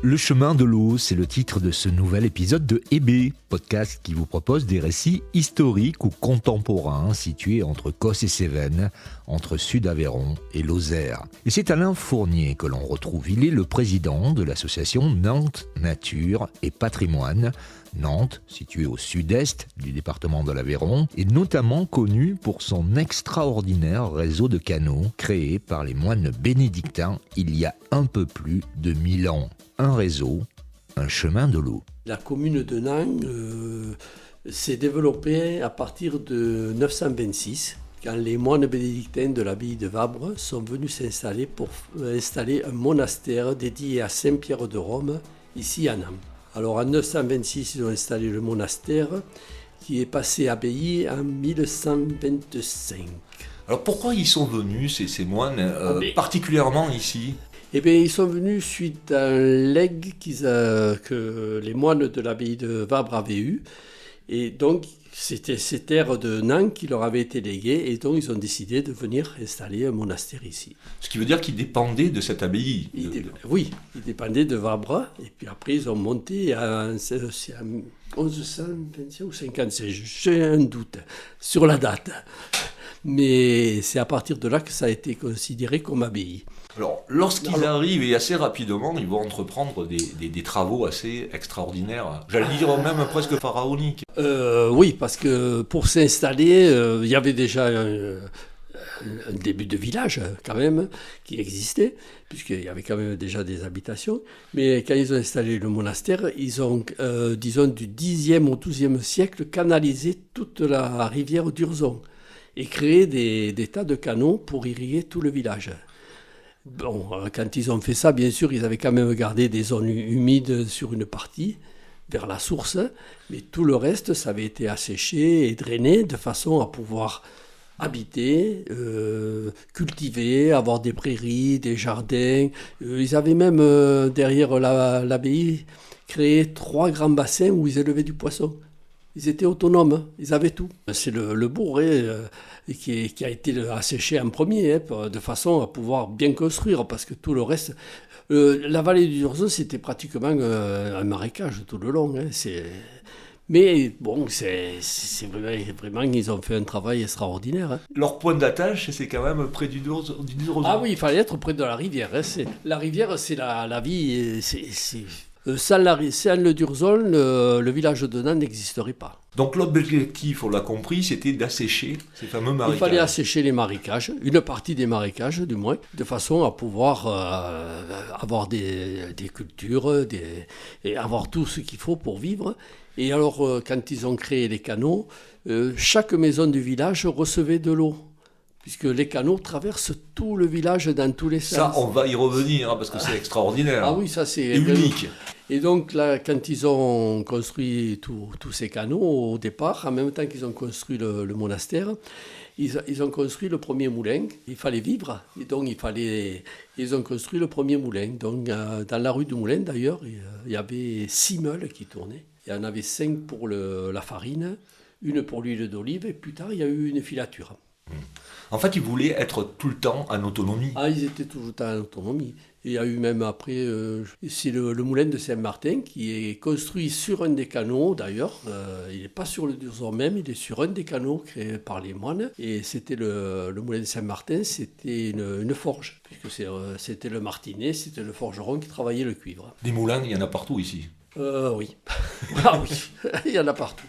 Le chemin de l'eau, c'est le titre de ce nouvel épisode de EB, podcast qui vous propose des récits historiques ou contemporains situés entre Cos et Cévennes, entre Sud-Aveyron et Lozère. Et c'est Alain Fournier que l'on retrouve. Il est le président de l'association Nantes Nature et Patrimoine. Nantes, située au sud-est du département de l'Aveyron, est notamment connue pour son extraordinaire réseau de canaux créé par les moines bénédictins il y a un peu plus de 1000 ans. Un réseau, un chemin de l'eau. La commune de Nantes s'est développée à partir de 926, quand les moines bénédictins de l'abbaye de Vabre sont venus s'installer pour installer un monastère dédié à Saint-Pierre de Rome, ici à Nantes. Alors en 926, ils ont installé le monastère qui est passé abbaye en 1125. Alors pourquoi ils sont venus, ces moines, particulièrement ici ? Eh bien, ils sont venus suite à un legs que les moines de l'abbaye de Vabre avaient eu. Et donc, c'était ces terres de Nantes qui leur avaient été léguées. Et donc, ils ont décidé de venir installer un monastère ici. Ce qui veut dire qu'ils dépendaient de cette abbaye. Oui, ils dépendaient de Vabre. Et puis après, ils ont monté en 1125 ou 56. J'ai un doute sur la date. Mais c'est à partir de là que ça a été considéré comme abbaye. Alors, lorsqu'ils arrivent, et assez rapidement, ils vont entreprendre des travaux assez extraordinaires, j'allais dire même presque pharaoniques. Oui, parce que pour s'installer, il y avait déjà un début de village, quand même, qui existait, puisqu'il y avait quand même déjà des habitations. Mais quand ils ont installé le monastère, ils ont, disons, du 10e au 12e siècle, canalisé toute la rivière d'Urzon et créé des tas de canaux pour irriguer tout le village. Bon, quand ils ont fait ça, bien sûr, ils avaient quand même gardé des zones humides sur une partie, vers la source, mais tout le reste, ça avait été asséché et drainé de façon à pouvoir habiter, cultiver, avoir des prairies, des jardins. Ils avaient même, derrière l'abbaye, créé 3 grands bassins où ils élevaient du poisson. Ils étaient autonomes, ils avaient tout. C'est le bourg qui a été asséché en premier, de façon à pouvoir bien construire, parce que tout le reste... la vallée du Urzon, c'était pratiquement un marécage tout le long. Mais bon, c'est vraiment, ils ont fait un travail extraordinaire. Leur point d'attache, c'est quand même près du Urzon. Ah oui, il fallait être près de la rivière. La rivière, c'est la vie... Sans le Durzon, le village de Nantes n'existerait pas. Donc l'objectif, on l'a compris, c'était d'assécher ces fameux marécages. Il fallait assécher les marécages, une partie des marécages du moins, de façon à pouvoir avoir des cultures et avoir tout ce qu'il faut pour vivre. Et alors, quand ils ont créé les canaux, chaque maison du village recevait de l'eau, puisque les canaux traversent tout le village dans tous les sens. Ça, on va y revenir, parce que c'est extraordinaire. Ah oui, ça c'est... unique. Et donc là, quand ils ont construit tous ces canaux, au départ, en même temps qu'ils ont construit le monastère, ils ont construit le premier moulin. Il fallait vivre, et donc ils ont construit le premier moulin. Donc dans la rue du Moulin, d'ailleurs, il y avait 6 meules qui tournaient. Il y en avait 5 pour la farine, une pour l'huile d'olive, et plus tard, il y a eu une filature. En fait, ils voulaient être tout le temps en autonomie. Ah, ils étaient tout le temps en autonomie. Et il y a eu même après, c'est le moulin de Saint-Martin qui est construit sur un des canaux, d'ailleurs. Il n'est pas sur le Durzon même, il est sur un des canaux créés par les moines. Et c'était le moulin de Saint-Martin, c'était une forge, puisque c'était le martinet, c'était le forgeron qui travaillait le cuivre. Des moulins, il y en a partout ici. Oui. Ah oui, il y en a partout.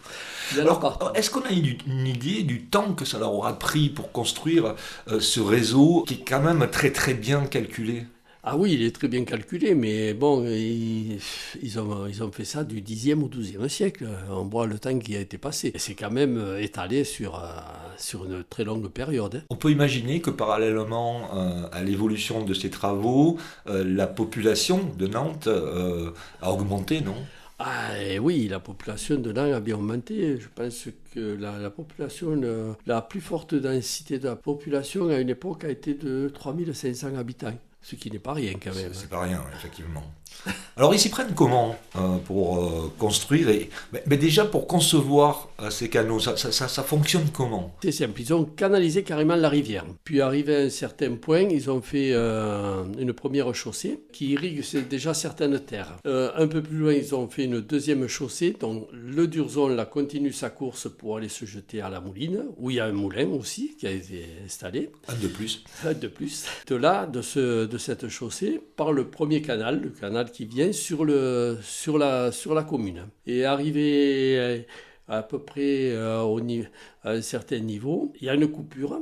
Alors, est-ce qu'on a une idée du temps que ça leur aura pris pour construire ce réseau qui est quand même très très bien calculé ? Ah oui, il est très bien calculé, mais bon, ils ont fait ça du 10e au 12e siècle. On voit le temps qui a été passé. Et c'est quand même étalé sur une très longue période. On peut imaginer que parallèlement à l'évolution de ces travaux, la population de Nantes a augmenté, non ? Ah et oui, la population de Nantes a bien augmenté. Je pense que la population, la plus forte densité de la population à une époque a été de 3500 habitants. Ce qui n'est pas rien quand même. C'est pas rien, effectivement. Alors ils s'y prennent comment pour construire mais déjà pour concevoir ces canaux, ça fonctionne comment? C'est simple, ils ont canalisé carrément la rivière. Puis arrivé à un certain point, ils ont fait une première chaussée qui irrigue déjà certaines terres. Un peu plus loin, ils ont fait une deuxième chaussée dont le Durzon là, continue sa course pour aller se jeter à la Mouline, où il y a un moulin aussi qui a été installé. Un de plus. Un de plus. De là, de cette chaussée, par le premier canal, le canal qui vient sur la commune. Et arrivé à peu près à un certain niveau, il y a une coupure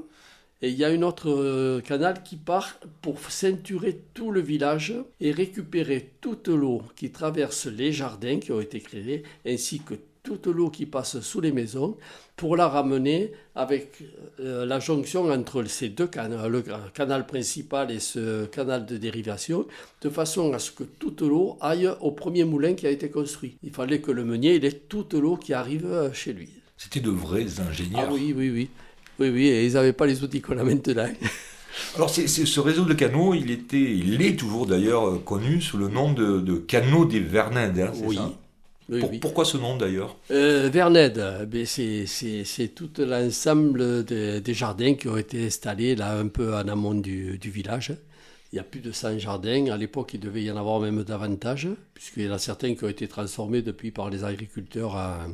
et il y a un autre canal qui part pour ceinturer tout le village et récupérer toute l'eau qui traverse les jardins qui ont été créés ainsi que toute l'eau qui passe sous les maisons pour la ramener avec la jonction entre ces deux canaux, le canal principal et ce canal de dérivation, de façon à ce que toute l'eau aille au premier moulin qui a été construit. Il fallait que le meunier ait toute l'eau qui arrive chez lui. C'était de vrais ingénieurs. Ah oui, et ils n'avaient pas les outils qu'on a maintenant. Alors ce réseau de canaux, il est toujours d'ailleurs connu sous le nom de canaux des Vernèdes, hein, c'est ça? Oui. Pourquoi ce nom d'ailleurs? Vernède, c'est tout l'ensemble des jardins qui ont été installés là un peu en amont du village. Il y a plus de 100 jardins. À l'époque, il devait y en avoir même davantage, puisqu'il y en a certains qui ont été transformés depuis par les agriculteurs à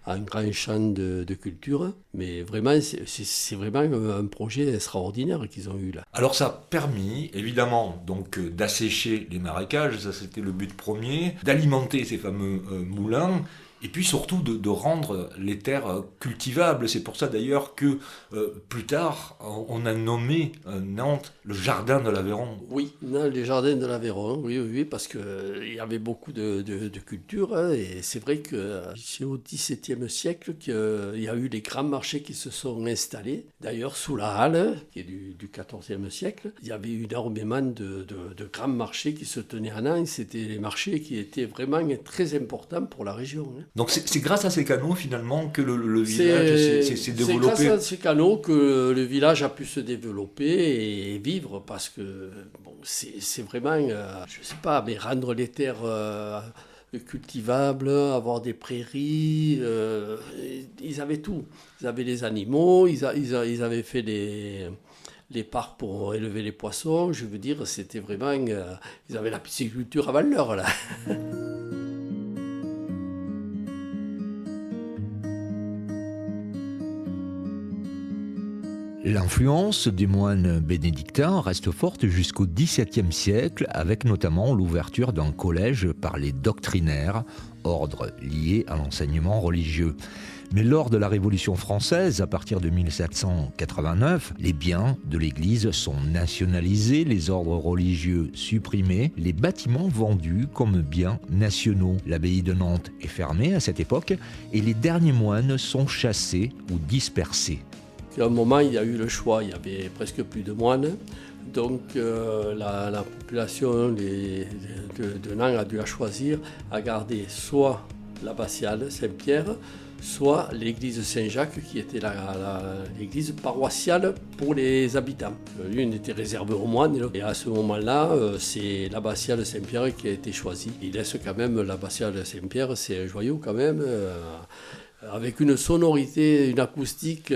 un grand champ de culture. Mais vraiment, c'est vraiment un projet extraordinaire qu'ils ont eu là. Alors ça a permis, évidemment, donc d'assécher les marécages, ça c'était le but premier, d'alimenter ces fameux moulins, et puis surtout de rendre les terres cultivables. C'est pour ça d'ailleurs que plus tard, on a nommé Nantes le jardin de l'Aveyron. Oui, les jardins de l'Aveyron, oui, parce qu'il y avait beaucoup de cultures. Hein, et c'est vrai que c'est au XVIIe siècle qu'il y a eu les grands marchés qui se sont installés. D'ailleurs, sous la halle, qui est du XIVe siècle, il y avait eu énormément de grands marchés qui se tenaient à Nantes. C'était les marchés qui étaient vraiment très importants pour la région. Hein. Donc c'est grâce à ces canaux finalement que le village s'est développé. C'est grâce à ces canaux que le village a pu se développer et vivre parce que c'est vraiment, je ne sais pas, mais rendre les terres cultivables, avoir des prairies, ils avaient tout. Ils avaient les animaux, ils avaient fait les parcs pour élever les poissons. Je veux dire, c'était vraiment, ils avaient la pisciculture avant l'heure là. L'influence des moines bénédictins reste forte jusqu'au XVIIe siècle, avec notamment l'ouverture d'un collège par les doctrinaires, ordre lié à l'enseignement religieux. Mais lors de la Révolution française, à partir de 1789, les biens de l'Église sont nationalisés, les ordres religieux supprimés, les bâtiments vendus comme biens nationaux. L'abbaye de Nantes est fermée à cette époque et les derniers moines sont chassés ou dispersés. À un moment, il y a eu le choix, il y avait presque plus de moines. Donc la population de Nantes a dû choisir à garder soit l'abbatiale Saint-Pierre, soit l'église Saint-Jacques, qui était l'église paroissiale pour les habitants. L'une était réservée aux moines, et à ce moment-là, c'est l'abbatiale Saint-Pierre qui a été choisie. Il laisse quand même l'abbatiale Saint-Pierre, c'est un joyau quand même, avec une sonorité, une acoustique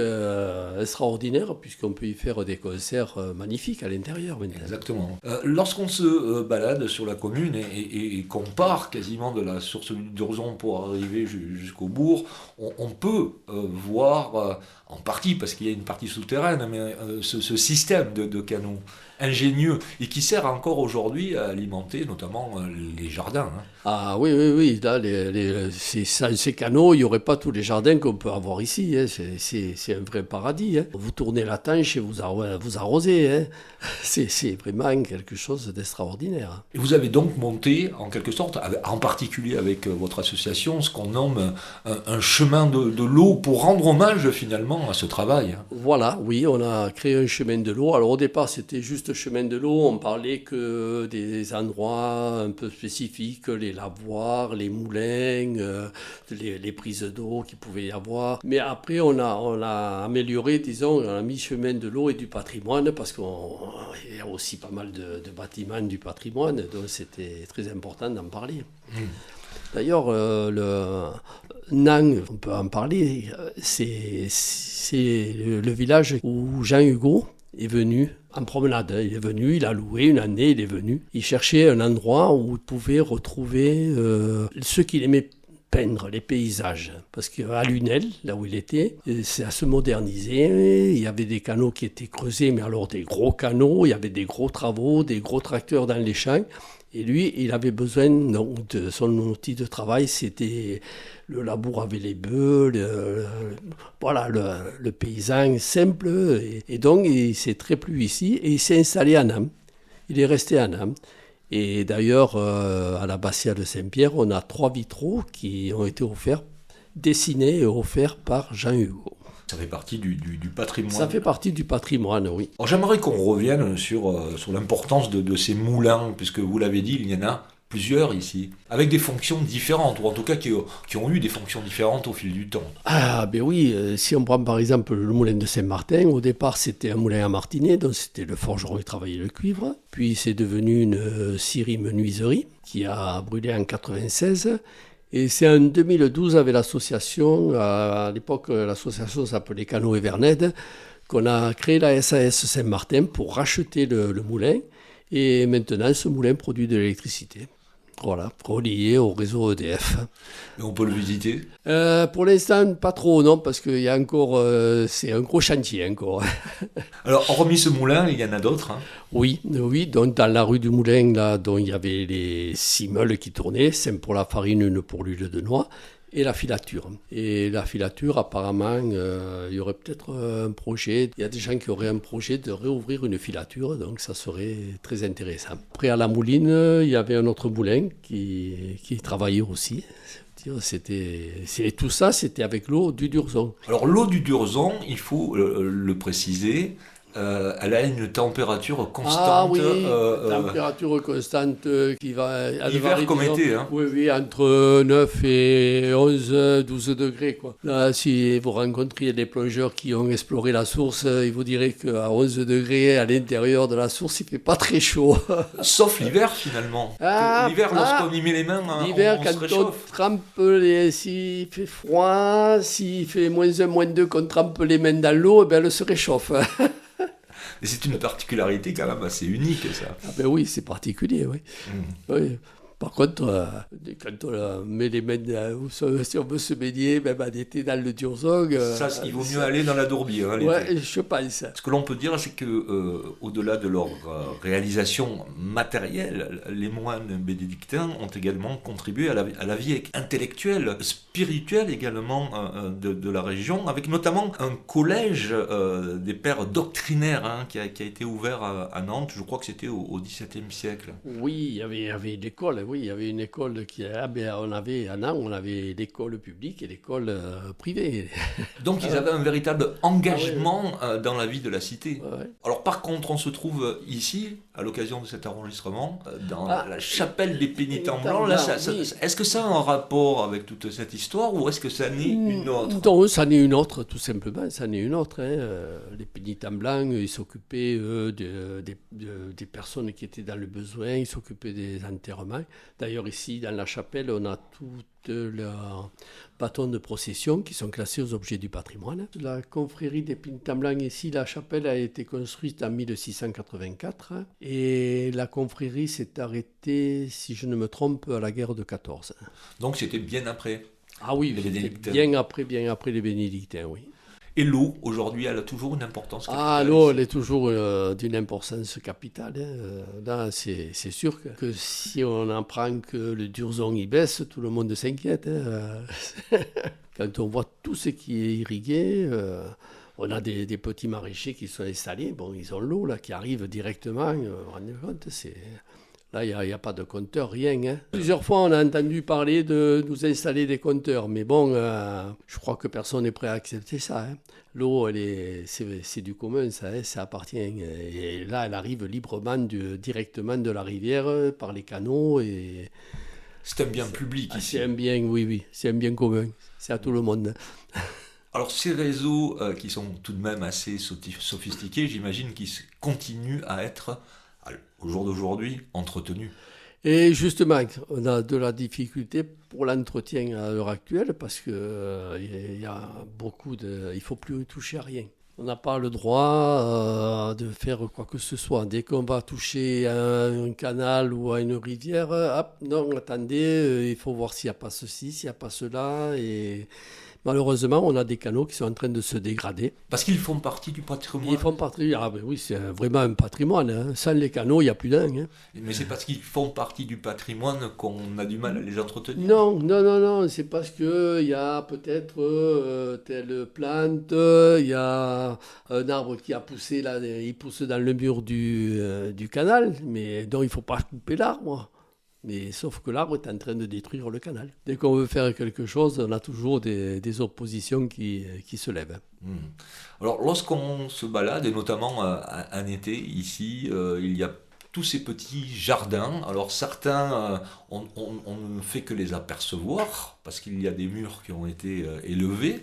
extraordinaire, puisqu'on peut y faire des concerts magnifiques à l'intérieur maintenant. Exactement. Lorsqu'on se balade sur la commune et qu'on part quasiment de la source du Durzon pour arriver jusqu'au bourg, on peut voir, en partie, parce qu'il y a une partie souterraine, mais ce système de canaux ingénieux et qui sert encore aujourd'hui à alimenter notamment les jardins. Hein. Ah oui. Là, ces canaux, il n'y aurait pas tous les jardins qu'on peut avoir ici. Hein. C'est un vrai paradis. Hein. Vous tournez la tanche et vous arrosez. Hein. C'est vraiment quelque chose d'extraordinaire. Et vous avez donc monté, en quelque sorte, en particulier avec votre association, ce qu'on nomme un chemin de l'eau pour rendre hommage finalement à ce travail. Voilà, oui, on a créé un chemin de l'eau. Alors au départ, c'était juste chemin de l'eau, on parlait que des endroits un peu spécifiques, les lavoirs, les moulins, les prises d'eau, d'eau qu'il pouvait y avoir. Mais après, on a amélioré, disons, on a mis chemin de l'eau et du patrimoine, parce qu'il y a aussi pas mal de bâtiments du patrimoine, donc c'était très important d'en parler. D'ailleurs, le Nang, on peut en parler, c'est le village où Jean Hugo est venu en promenade. Il est venu, il a loué une année, il est venu. Il cherchait un endroit où il pouvait retrouver ce qu'il aimait peindre, les paysages. Parce qu'à Lunel, là où il était, ça se modernisait. Il y avait des canaux qui étaient creusés, mais alors des gros canaux. Il y avait des gros travaux, des gros tracteurs dans les champs. Et lui, il avait besoin donc, de son outil de travail, c'était le labour avec les bœufs, le paysan simple. Et donc, il s'est très plu ici et il s'est installé à Nam. Il est resté à Nam. Et d'ailleurs, à l'abbatiale de Saint-Pierre, on a 3 vitraux qui ont été offerts, dessinés et offerts par Jean Hugo. Ça fait partie du patrimoine. Ça fait partie du patrimoine, oui. Alors, j'aimerais qu'on revienne sur l'importance de ces moulins, puisque vous l'avez dit, il y en a plusieurs ici, avec des fonctions différentes, ou en tout cas qui ont eu des fonctions différentes au fil du temps. Ah ben oui, si on prend par exemple le moulin de Saint-Martin, au départ c'était un moulin à martinet, donc c'était le forgeron qui travaillait le cuivre, puis c'est devenu une scierie menuiserie qui a brûlé en 96. Et c'est en 2012 avec l'association, à l'époque l'association s'appelait Cano et Vernède, qu'on a créé la SAS Saint-Martin pour racheter le moulin. Et maintenant ce moulin produit de l'électricité. Voilà, relié au réseau EDF. Et on peut le visiter ? Pour l'instant, pas trop, non, parce qu'il y a encore, c'est un gros chantier encore. Alors, hormis ce moulin, il y en a d'autres, hein ? Oui, donc dans la rue du Moulin, là, dont il y avait les 6 meules qui tournaient, 5 pour la farine, 1 pour l'huile de noix, et la filature. Et la filature, apparemment, il y aurait peut-être un projet, il y a des gens qui auraient un projet de réouvrir une filature, donc ça serait très intéressant. Après, à la Mouline, il y avait un autre moulin qui travaillait aussi. Tout ça, c'était avec l'eau du Durzon. Alors, l'eau du Durzon, il faut le préciser, elle a une température constante. Ah oui, température constante qui va... Hiver comme été. Hein. Oui, entre 9 et 11, 12 degrés. Quoi. Là, si vous rencontriez des plongeurs qui ont exploré la source, ils vous diraient qu'à 11 degrés, à l'intérieur de la source, il ne fait pas très chaud. Sauf l'hiver, finalement. L'hiver, lorsqu'on y met les mains, l'hiver, on quand se réchauffe. on trempe, s'il fait froid, s'il fait -1, -2, qu'on trempe les mains dans l'eau, eh bien, elle se réchauffe. Et c'est une particularité quand même assez unique, ça. Ah ben oui, c'est particulier, oui. Oui. Par contre, quand on met les mains, si on veut se baigner, même en été dans le Durzon... ça, il vaut mieux aller dans la Dourbie. Hein, oui, je pense. Ce que l'on peut dire, c'est que au-delà de leur réalisation matérielle, les moines bénédictins ont également contribué à la vie intellectuelle, spirituelle également de la région, avec notamment un collège des pères doctrinaires hein, qui a été ouvert à Nantes, je crois que c'était au XVIIe siècle. Oui, il y avait une école. Oui, il y avait une école on avait à Nantes, on avait l'école publique et l'école privée. Donc ils avaient un véritable engagement dans la vie de la cité. Ouais. Alors par contre, on se trouve ici, à l'occasion de cet enregistrement, dans la chapelle des pénitents blancs. Là, est-ce que ça a un rapport avec toute cette histoire ou est-ce que ça n'est une autre ? Non, ça n'est une autre, tout simplement. Ça n'est une autre. Hein. Les pénitents blancs, ils s'occupaient des personnes qui étaient dans le besoin, ils s'occupaient des enterrements. D'ailleurs, ici, dans la chapelle, on a toutes leurs bâtons de procession qui sont classés aux objets du patrimoine. La confrérie des pénitents blancs, ici, la chapelle a été construite en 1684 et la confrérie s'est arrêtée, si je ne me trompe, à la guerre de 14. Donc c'était bien après. Ah oui, bien après les bénédictins, oui. Et l'eau, aujourd'hui, elle a toujours une importance capitale. L'eau, elle est toujours d'une importance capitale. Hein. Là, c'est sûr que si on apprend que le Durzon y baisse, tout le monde s'inquiète. Hein. Quand on voit tout ce qui est irrigué, on a des petits maraîchers qui sont installés. Bon, ils ont l'eau là, qui arrive directement. Vous vous rendez compte, là, il n'y a pas de compteur, rien. Hein. Plusieurs fois, on a entendu parler de nous installer des compteurs. Mais bon, je crois que personne n'est prêt à accepter ça. Hein. L'eau, c'est du commun, ça appartient. Et là, elle arrive librement directement de la rivière par les canaux. Et C'est un bien public ici. C'est un bien, oui, c'est un bien commun. C'est à tout le monde. Alors ces réseaux qui sont tout de même assez sophistiqués, j'imagine qu'ils continuent à être, au jour d'aujourd'hui, entretenus. Et justement, on a de la difficulté pour l'entretien à l'heure actuelle parce que il y a il faut plus toucher à rien. On n'a pas le droit de faire quoi que ce soit. Dès qu'on va toucher à un canal ou à une rivière, hop, non, attendez, il faut voir s'il n'y a pas ceci, s'il n'y a pas cela. Et malheureusement, on a des canaux qui sont en train de se dégrader. Parce qu'ils font partie du patrimoine. Ils font partie, oui, c'est vraiment un patrimoine. Hein. Sans les canaux, il n'y a plus d'un. Hein. Mais c'est parce qu'ils font partie du patrimoine qu'on a du mal à les entretenir. Non, c'est parce qu'il y a peut-être telle plante, il y a un arbre qui a poussé, là, il pousse dans le mur du canal, mais donc il ne faut pas couper l'arbre. Mais sauf que l'arbre est en train de détruire le canal. Dès qu'on veut faire quelque chose, on a toujours des oppositions qui se lèvent. Alors lorsqu'on se balade, et notamment en été, ici, il y a tous ces petits jardins. Alors certains, on ne fait que les apercevoir, parce qu'il y a des murs qui ont été élevés.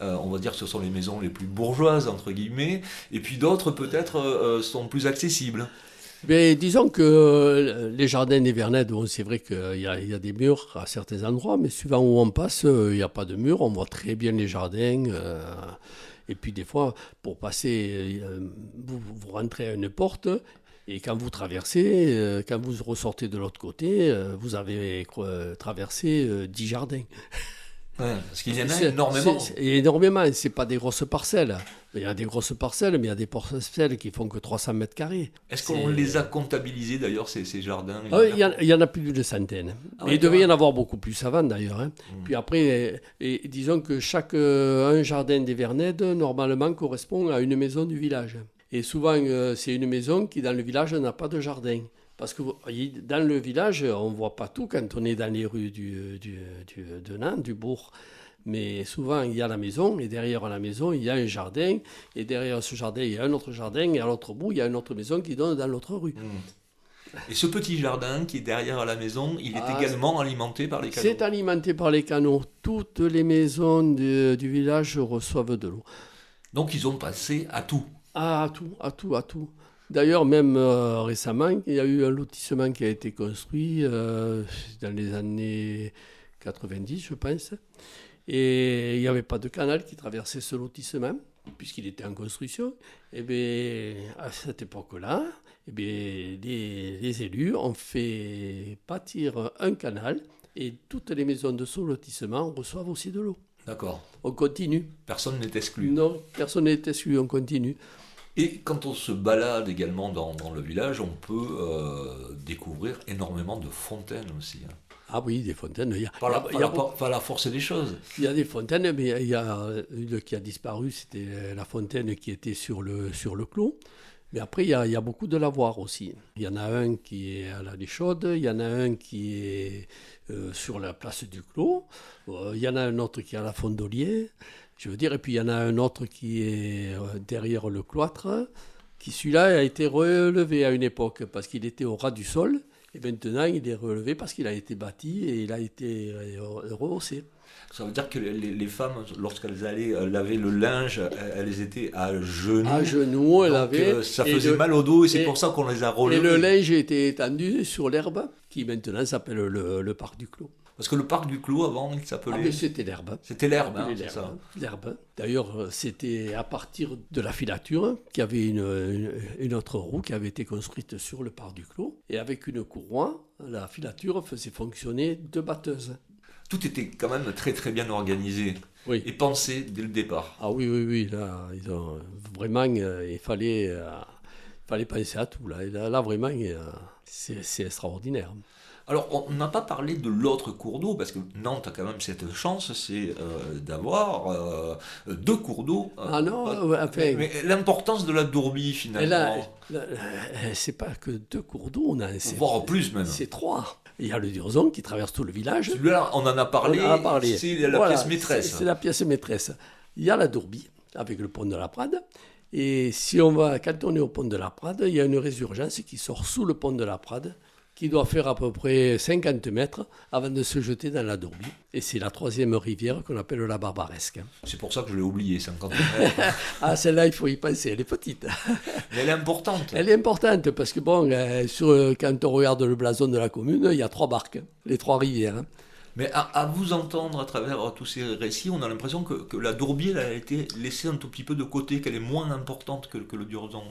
On va dire que ce sont les maisons les plus bourgeoises, entre guillemets. Et puis d'autres, peut-être, sont plus accessibles. Mais disons que les jardins des Vernèdes, bon, c'est vrai qu'il y a des murs à certains endroits, mais suivant où on passe, il n'y a pas de murs, on voit très bien les jardins. Et puis des fois, pour passer, vous rentrez à une porte, et quand vous traversez, quand vous ressortez de l'autre côté, vous avez traversé 10 jardins. Ouais, parce qu'il y en a énormément. Énormément, c'est pas des grosses parcelles. Il y a des grosses parcelles, mais il y a des parcelles qui font que 300 mètres carrés. Est-ce qu'on les a comptabilisés d'ailleurs, ces jardins? Il y en a plus d'une centaine. Il devait y en avoir beaucoup plus avant d'ailleurs. Hein. Puis après, disons que un jardin des Vernèdes, normalement, correspond à une maison du village. Et souvent, c'est une maison qui, dans le village, n'a pas de jardin. Parce que dans le village, on ne voit pas tout quand on est dans les rues de Nantes, du bourg. Mais souvent, il y a la maison, et derrière la maison, il y a un jardin. Et derrière ce jardin, il y a un autre jardin, et à l'autre bout, il y a une autre maison qui donne dans l'autre rue. Et ce petit jardin qui est derrière la maison, il est également alimenté par les canaux? C'est alimenté par les canaux. Toutes les maisons du village reçoivent de l'eau. Donc, ils ont passé à tout? À tout. D'ailleurs, même récemment, il y a eu un lotissement qui a été construit dans les années 90, je pense. Et il n'y avait pas de canal qui traversait ce lotissement, puisqu'il était en construction. Et bien, à cette époque-là, les élus ont fait bâtir un canal et toutes les maisons de ce lotissement reçoivent aussi de l'eau. D'accord. On continue. Personne n'est exclu? Non, personne n'est exclu, on continue. Et quand on se balade également dans le village, on peut découvrir énormément de fontaines aussi. Hein. Ah oui, des fontaines. Par la force des choses. Il y a des fontaines, mais il y a une qui a disparu, c'était la fontaine qui était sur le clos. Mais après, il y a beaucoup de lavoirs aussi. Il y en a un qui est à l'Allée Chaude, il y en a un qui est sur la place du Clos, il y en a un autre qui est à la Fondolier, je veux dire, et puis il y en a un autre qui est derrière le cloître, qui celui-là a été relevé à une époque parce qu'il était au ras du sol, et maintenant il est relevé parce qu'il a été bâti et il a été rehaussé. Ça veut dire que les femmes, lorsqu'elles allaient laver le linge, elles étaient à genoux. À genoux, elles lavaient. Ça faisait mal au dos et c'est pour ça qu'on les a relevées. Et le linge était étendu sur l'herbe, qui maintenant s'appelle le parc du Clos. Parce que le parc du Clos, avant, il s'appelait... Ah, mais c'était l'herbe. C'était l'herbe, hein, c'est ça. L'herbe. D'ailleurs, c'était à partir de la filature qu'il y avait une autre roue qui avait été construite sur le parc du Clos. Et avec une courroie, la filature faisait fonctionner 2 batteuses. Tout était quand même très très bien organisé et pensé dès le départ. Ah oui, là, ils ont vraiment, il fallait penser à tout. Là vraiment, c'est extraordinaire. Alors, on n'a pas parlé de l'autre cours d'eau, parce que Nantes a quand même cette chance, c'est d'avoir 2 cours d'eau. Ah non, mais l'importance de la Dourbie, finalement. Là, c'est pas que 2 cours d'eau, on a... Voire plus même. C'est 3. Il y a le Durzon qui traverse tout le village. Celui-là, on en a parlé, c'est la pièce maîtresse. C'est la pièce maîtresse. Il y a la Dourbie, avec le pont de la Prade. Et quand on est au pont de la Prade, il y a une résurgence qui sort sous le pont de la Prade qui doit faire à peu près 50 mètres avant de se jeter dans la Dourbie. Et c'est la 3e rivière qu'on appelle la Barbaresque. C'est pour ça que je l'ai oublié, 50 mètres. Ah, celle-là, il faut y penser, elle est petite. Mais elle est importante. Elle est importante parce que bon, quand on regarde le blason de la commune, il y a 3 barques, les 3 rivières. Mais à vous entendre à travers tous ces récits, on a l'impression que la Dourbie elle a été laissée un tout petit peu de côté, qu'elle est moins importante que le Durzon.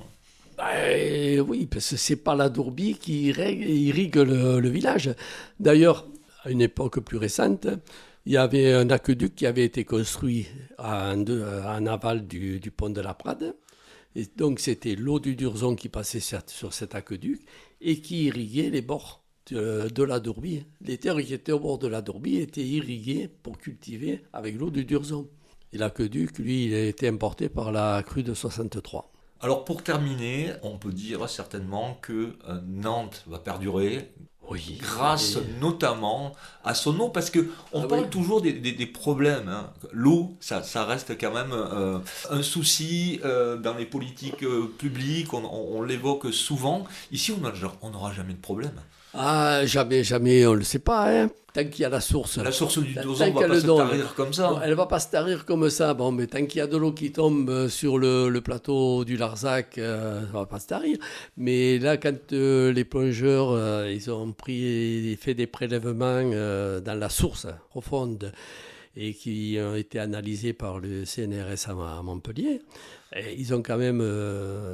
Oui, parce que c'est pas la Dourbie qui irrigue le village. D'ailleurs, à une époque plus récente, il y avait un aqueduc qui avait été construit en aval du pont de la Prade. Et donc c'était l'eau du Durzon qui passait sur cet aqueduc et qui irriguait les bords de la Dourbie. Les terres qui étaient au bord de la Dourbie étaient irriguées pour cultiver avec l'eau du Durzon. Et l'aqueduc, lui, il a été importé par la crue de 63. Alors pour terminer, on peut dire certainement que Nantes va perdurer grâce notamment à son eau, parce qu'on parle toujours des problèmes. Hein. L'eau, ça reste quand même un souci dans les politiques publiques, on l'évoque souvent. Ici, on n'aura jamais de problème. Ah, jamais, on ne le sait pas, hein. Tant qu'il y a la source. La source du Durzon ne va pas se tarir comme ça. Bon, elle ne va pas se tarir comme ça, bon, mais tant qu'il y a de l'eau qui tombe sur le plateau du Larzac, ça ne va pas se tarir. Mais là, quand les plongeurs, ils ont fait des prélèvements dans la source profonde et qui ont été analysés par le CNRS à Montpellier, ils ont quand même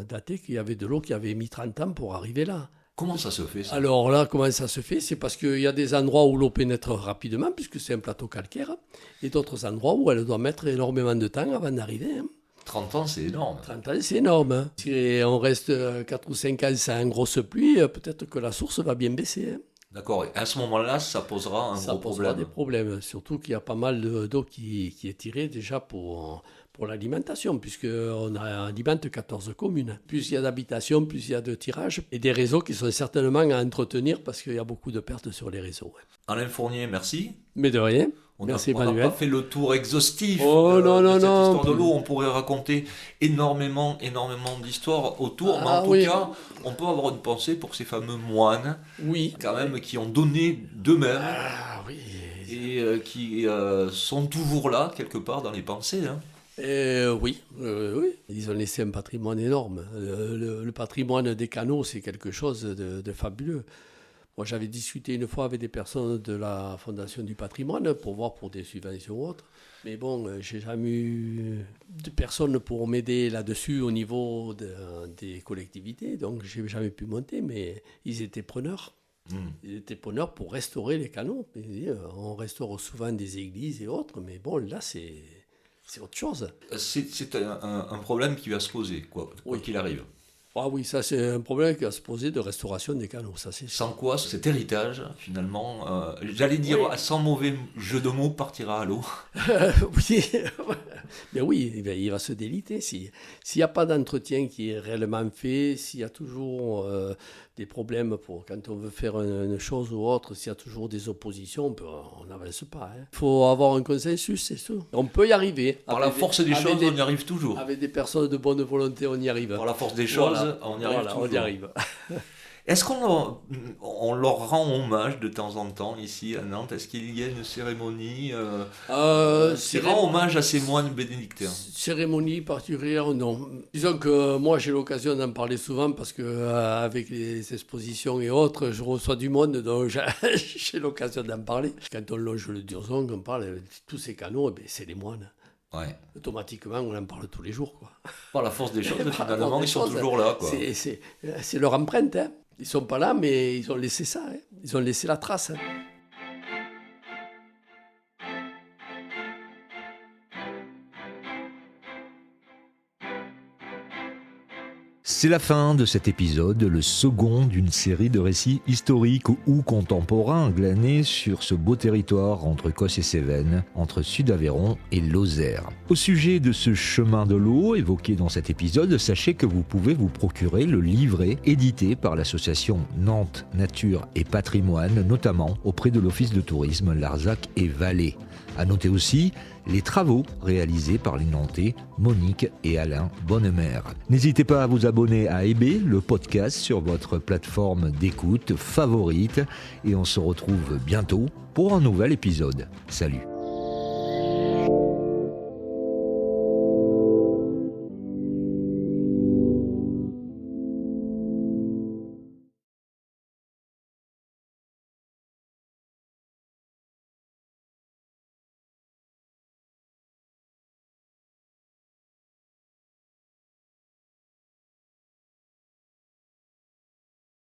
daté qu'il y avait de l'eau qui avait mis 30 ans pour arriver là. Comment ça se fait ça ? Alors là, comment ça se fait ? C'est parce qu'il y a des endroits où l'eau pénètre rapidement, puisque c'est un plateau calcaire, et d'autres endroits où elle doit mettre énormément de temps avant d'arriver. 30 ans, c'est énorme. 30 ans, c'est énorme. Si on reste 4 ou 5 ans sans grosse pluie, peut-être que la source va bien baisser. D'accord, et à ce moment-là, ça posera un gros problème. Ça posera des problèmes, surtout qu'il y a pas mal d'eau qui est tirée déjà pour l'alimentation, puisqu'on alimente 14 communes. Plus il y a d'habitations, plus il y a de tirages, et des réseaux qui sont certainement à entretenir, parce qu'il y a beaucoup de pertes sur les réseaux. Alain Fournier, merci. Mais de rien. Merci Manuel. On n'a pas fait le tour exhaustif de cette histoire de l'eau. On pourrait raconter énormément d'histoires autour. Mais en tout cas, on peut avoir une pensée pour ces fameux moines, quand même, qui ont donné d'eux-mêmes et qui sont toujours là, quelque part, dans les pensées. Hein. Oui. Ils ont laissé un patrimoine énorme. Le patrimoine des canaux, c'est quelque chose de fabuleux. Moi, j'avais discuté une fois avec des personnes de la Fondation du patrimoine pour voir pour des subventions ou autres. Mais bon, j'ai jamais eu de personnes pour m'aider là-dessus au niveau des collectivités. Donc, j'ai jamais pu monter, mais ils étaient preneurs. Ils étaient preneurs pour restaurer les canaux. On restaure souvent des églises et autres, mais bon, là, c'est autre chose. C'est un problème qui va se poser, quoi qu'il arrive. Ah oui, ça c'est un problème qui va se poser de restauration des canaux. Ça, sans quoi cet héritage, finalement, j'allais dire, sans mauvais jeu de mots, partira à l'eau. Mais oui, il va se déliter. S'il n'y a pas d'entretien qui est réellement fait, s'il y a toujours des problèmes quand on veut faire une chose ou autre, s'il y a toujours des oppositions, on n'avance pas. Il faut avoir un consensus, c'est tout. On peut y arriver. Par la force des choses, on y arrive toujours. Avec des personnes de bonne volonté, on y arrive. Par la force des choses, on y arrive toujours. On y arrive. Est-ce qu'on leur rend hommage de temps en temps ici à Nantes ? Est-ce qu'il y a une cérémonie qui rend hommage à ces moines bénédictins ? Cérémonie particulière, non. Disons que moi j'ai l'occasion d'en parler souvent parce qu'avec les expositions et autres, je reçois du monde, donc j'ai l'occasion d'en parler. Quand on longe le Durzon, on parle de tous ces canaux, c'est les moines. Ouais. Automatiquement, on en parle tous les jours. Quoi. Par la force des choses, finalement, ils sont toujours là. Quoi. C'est leur empreinte. Hein. Ils ne sont pas là, mais ils ont laissé ça. Hein. Ils ont laissé la trace. Hein. C'est la fin de cet épisode, le second d'une série de récits historiques ou contemporains glanés sur ce beau territoire entre Cosses et Cévennes, entre Sud-Aveyron et Lozère. Au sujet de ce chemin de l'eau évoqué dans cet épisode, sachez que vous pouvez vous procurer le livret édité par l'association Nantes Nature et Patrimoine, notamment auprès de l'Office de tourisme Larzac et Vallée. À noter aussi les travaux réalisés par les Nantais Monique et Alain Bonnemer. N'hésitez pas à vous abonner à EB, le podcast sur votre plateforme d'écoute favorite et on se retrouve bientôt pour un nouvel épisode. Salut.